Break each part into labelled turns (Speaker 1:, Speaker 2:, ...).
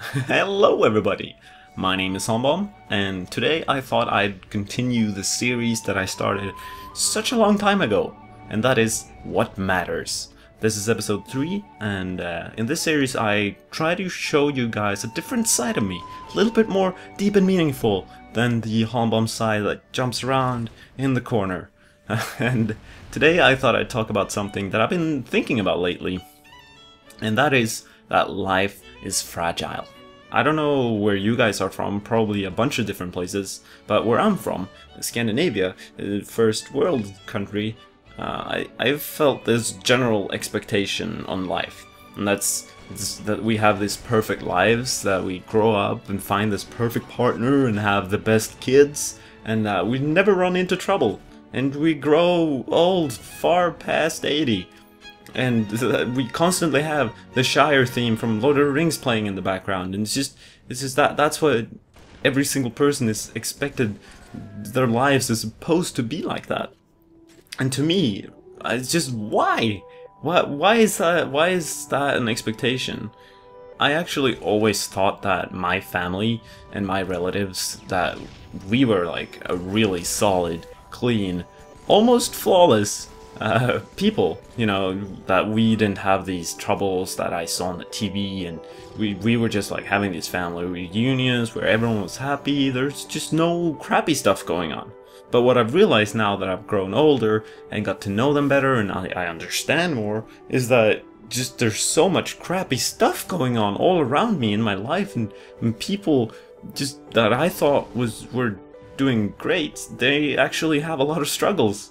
Speaker 1: Hello everybody! My name is Sombom, and today I thought I'd continue the series that I started such a long time ago, and that is What Matters. This is episode 3, and in this series I try to show you guys a different side of me, a little bit more deep and meaningful than the Sombom side that jumps around in the corner. And today I thought I'd talk about something that I've been thinking about lately, and that is that life is fragile. I don't know where you guys are from, probably a bunch of different places, but where I'm from, Scandinavia, a first world country, I've felt this general expectation on life, and that's that we have these perfect lives, that we grow up and find this perfect partner and have the best kids, and we never run into trouble, and we grow old far past 80. And we constantly have the Shire theme from Lord of the Rings playing in the background, and it's just that's what every single person is expected. Their lives is supposed to be like that. And to me, it's just why is that an expectation? I actually always thought that my family and my relatives, that we were like a really solid, clean, almost flawless people, you know, that we didn't have these troubles that I saw on the TV, and we were just like having these family reunions where everyone was happy. There's just no crappy stuff going on. But what I've realized now that I've grown older and got to know them better and I understand more, is that just there's so much crappy stuff going on all around me in my life, and people just that I thought were doing great, they actually have a lot of struggles.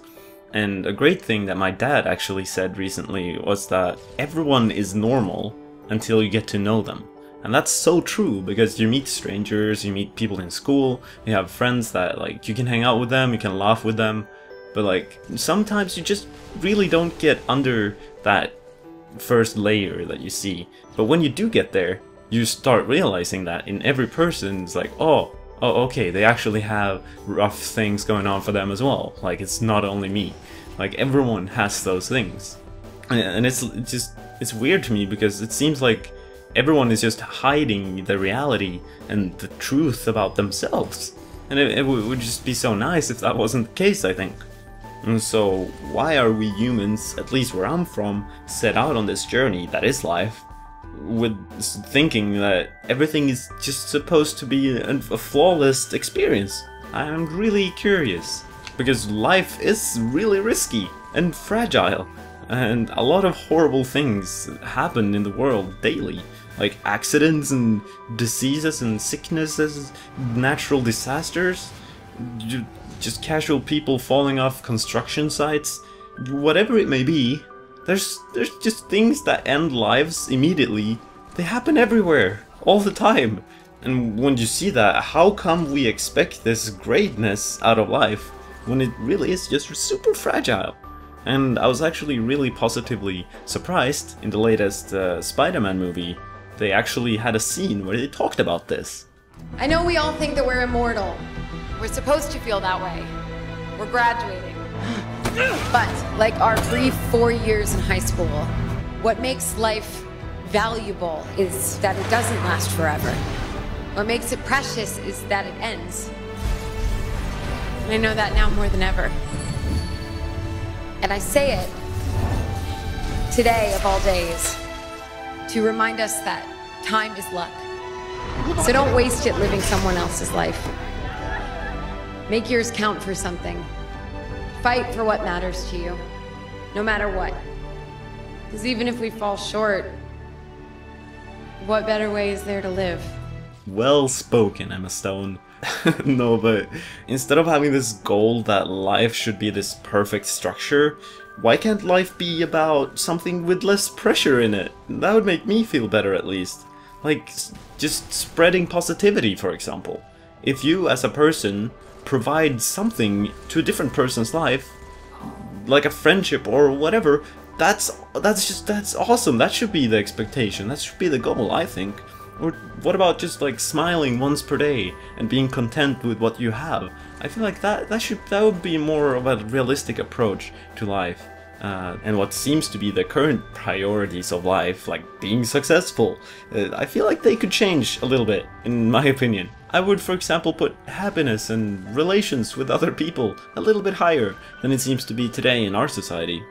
Speaker 1: And a great thing that my dad actually said recently was that everyone is normal until you get to know them. And that's so true, because you meet strangers, you meet people in school, you have friends that like you can hang out with them, you can laugh with them, but like sometimes you just really don't get under that first layer that you see. But when you do get there, you start realizing that in every person it's like, oh, okay, they actually have rough things going on for them as well. Like, it's not only me. Like, everyone has those things. And it's weird to me, because it seems like everyone is just hiding the reality and the truth about themselves. And it would just be so nice if that wasn't the case, I think. And so, why are we humans, at least where I'm from, set out on this journey that is life, with thinking that everything is just supposed to be a flawless experience? I'm really curious, because life is really risky and fragile, and a lot of horrible things happen in the world daily, like accidents and diseases and sicknesses, natural disasters, just casual people falling off construction sites, whatever it may be. There's just things that end lives immediately. They happen everywhere, all the time. And when you see that, how come we expect this greatness out of life when it really is just super fragile? And I was actually really positively surprised in the latest Spider-Man movie. They actually had a scene where they talked about this.
Speaker 2: I know we all think that we're immortal. We're supposed to feel that way. We're graduating. But, like our brief 4 years in high school, what makes life valuable is that it doesn't last forever. What makes it precious is that it ends. And I know that now more than ever. And I say it today of all days to remind us that time is luck. So don't waste it living someone else's life. Make yours count for something. Fight for what matters to you, no matter what. Because even if we fall short, what better way is there to live?
Speaker 1: Well spoken, Emma Stone. No, but instead of having this goal that life should be this perfect structure, why can't life be about something with less pressure in it? That would make me feel better, at least. Like, just spreading positivity, for example. If you, as a person, provide something to a different person's life, like a friendship or whatever, that's awesome. That should be the expectation. That should be the goal, I think. Or what about just like smiling once per day and being content with what you have? I feel like that would be more of a realistic approach to life. and what seems to be the current priorities of life, like being successful, I feel like they could change a little bit, in my opinion. I would, for example, put happiness and relations with other people a little bit higher than it seems to be today in our society.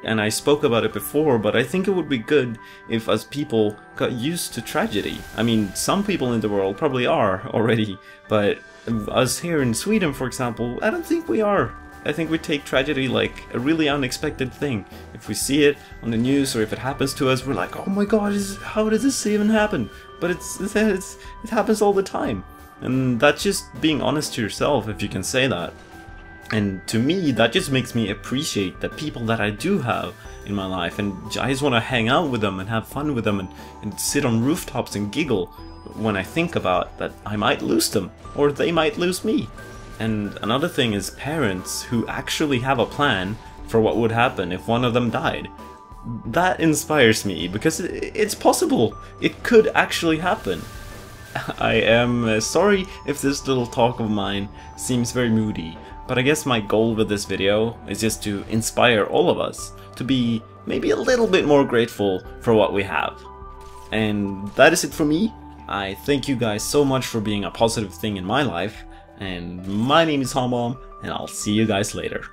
Speaker 1: And I spoke about it before, but I think it would be good if us people got used to tragedy. I mean, some people in the world probably are already, but us here in Sweden, for example, I don't think we are. I think we take tragedy like a really unexpected thing. If we see it on the news or if it happens to us, we're like, oh my god, how did this even happen? But it happens all the time. And that's just being honest to yourself, if you can say that. And to me, that just makes me appreciate the people that I do have in my life, and I just want to hang out with them and have fun with them and sit on rooftops and giggle when I think about that I might lose them, or they might lose me. And another thing is parents who actually have a plan for what would happen if one of them died. That inspires me, because it's possible. It could actually happen. I am sorry if this little talk of mine seems very moody, but I guess my goal with this video is just to inspire all of us to be maybe a little bit more grateful for what we have. And that is it for me. I thank you guys so much for being a positive thing in my life, and my name is Homebomb, and I'll see you guys later.